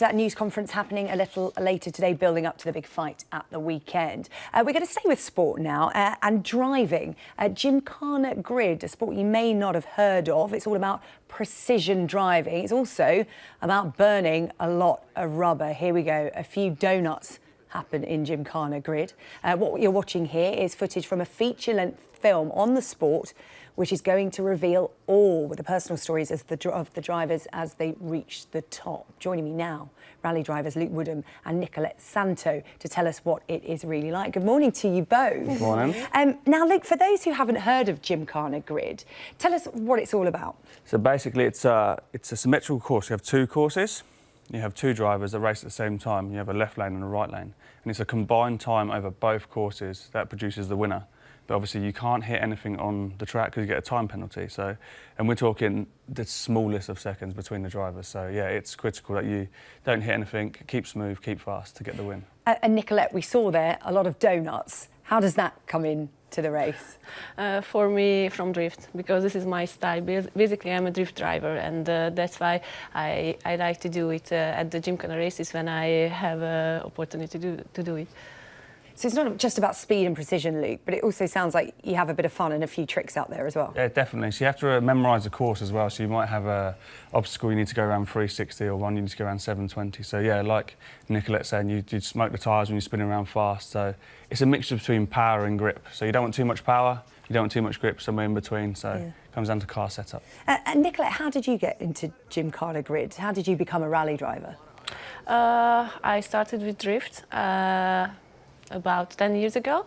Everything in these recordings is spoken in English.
to that news conference happening a little later today, building up to the big fight at the weekend. We're going to stay with sport now and driving. Gymkhana Grid, a sport you may not have heard of. It's all about precision driving. It's also about burning a lot of rubber. Here we go. A few donuts happen in Gymkhana Grid. What you're watching here is footage from a feature-length film on the sport, which is going to reveal all the personal stories of the drivers as they reach the top. Joining me now, rally drivers Luke Woodham and Nikolett Szántó to tell us what it is really like. Good morning to you both. Good morning. Now, Luke, for those who haven't heard of Gymkhana Grid, tell us what it's all about. So basically, it's a symmetrical course. You have two courses. You have two drivers that race at the same time. You have a left lane and a right lane. And it's a combined time over both courses that produces the winner. But obviously you can't hit anything on the track because you get a time penalty. So, and we're talking the smallest of seconds between the drivers. So yeah, it's critical that you don't hit anything, keep smooth, keep fast to get the win. And Nikolett, we saw there a lot of donuts. How does that come in to the race? For me, from drift, because this is my style. Basically, I'm a drift driver, and that's why I like to do it at the Gymkhana races when I have an opportunity to do it. So it's not just about speed and precision, Luke, but it also sounds like you have a bit of fun and a few tricks out there as well. Yeah, definitely. So you have to memorise the course as well. So you might have an obstacle you need to go around 360 or one you need to go around 720. So yeah, like Nikolett saying, you smoke the tyres when you're spinning around fast. So it's a mixture between power and grip. So you don't want too much power, you don't want too much grip, somewhere in between. So it comes down to car setup. And Nikolett, how did you get into Gymkhana Grid? How did you become a rally driver? I started with drift about 10 years ago,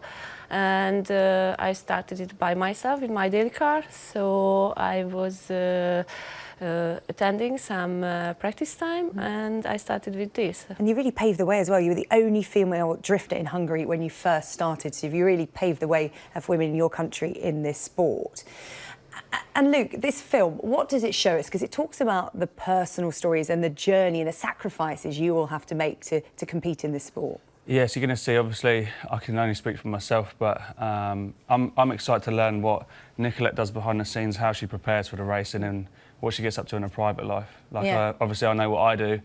and I started it by myself in my daily car. So I was attending some practice time, and I started with this. And you really paved the way as well. You were the only female drifter in Hungary when you first started, so you really paved the way for women in your country in this sport. And Luke, this film, what does it show us? Because it talks about the personal stories and the journey and the sacrifices you all have to make to compete in this sport. Yes, you're going to see, obviously, I can only speak for myself, but I'm excited to learn what Nikolett does behind the scenes, how she prepares for the racing and what she gets up to in her private life. Like, obviously, I know what I do,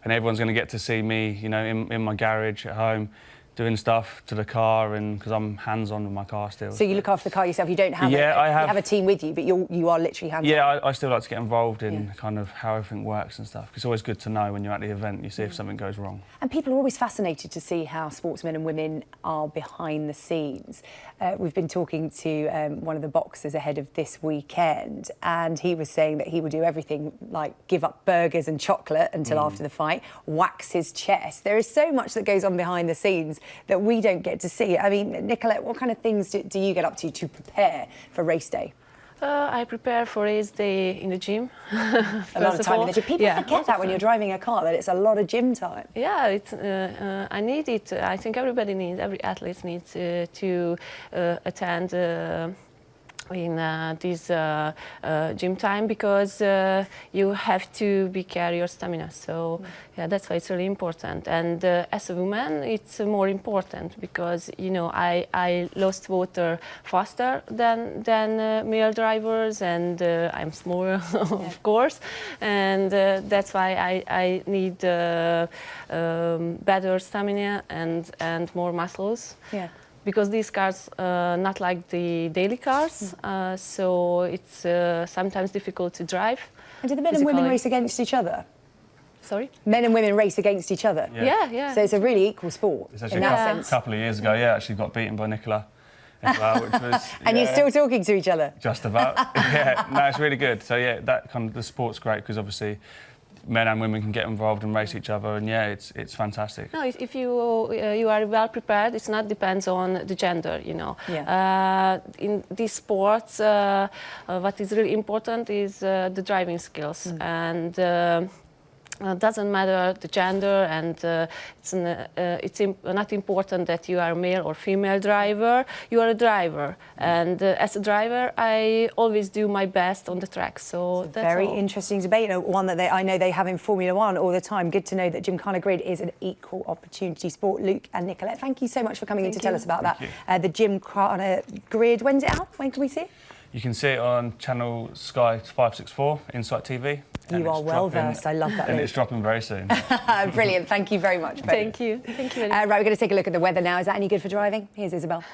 and everyone's going to get to see me, you know, in my garage at home, doing stuff to the car, and because I'm hands-on with my car still. So you look after the car yourself. You don't have you have a team with you, but you are literally hands-on. Yeah, I still like to get involved in kind of how everything works and stuff. It's always good to know when you're at the event, you see if something goes wrong. And people are always fascinated to see how sportsmen and women are behind the scenes. We've been talking to one of the boxers ahead of this weekend, and he was saying that he would do everything like give up burgers and chocolate until after the fight, wax his chest. There is so much that goes on behind the scenes that we don't get to see. I mean, Nikolett, what kind of things do you get up to prepare for race day? I prepare for race day in the gym. A lot of time in the gym. People forget that when you're driving a car, that it's a lot of gym time. Yeah, it's, I need it. I think everybody needs, every athlete needs to attend in this gym time, because you have to carry your stamina. So yeah, that's why it's really important. And as a woman, it's more important because, you know, I lost water faster than male drivers, and I'm smaller, of course. And that's why I need better stamina and more muscles. Yeah. Because these cars not like the daily cars, so it's sometimes difficult to drive. And do the men and women race against each other? Sorry? Men and women race against each other? Yeah. So it's a really equal sport in that sense. A couple of years ago, actually got beaten by Nicola as well, which was... And you're still talking to each other? Just about. No, it's really good. So yeah, that kind of, the sport's great because obviously men and women can get involved and race each other, and it's fantastic. No, if you are well prepared, it's not depends on the gender, you know. Yeah. In these sports, what is really important is the driving skills, and doesn't matter the gender, and it's not important that you are a male or female driver. You are a driver, and as a driver, I always do my best on the track. So it's a that's very all. interesting debate, one that I know they have in Formula One all the time. Good to know that Gymkhana Grid is an equal opportunity sport. Luke and Nikolett, thank you so much for coming in to tell us about that. The Gymkhana Grid, when's it out? When can we see it? You can see it on channel Sky 564, Insight TV. You are well versed. I love that. And Luke. it's dropping very soon. Brilliant. Thank you very much. Thank you. Thank you very much. Right, we're going to take a look at the weather now. Is that any good for driving? Here's Isabel.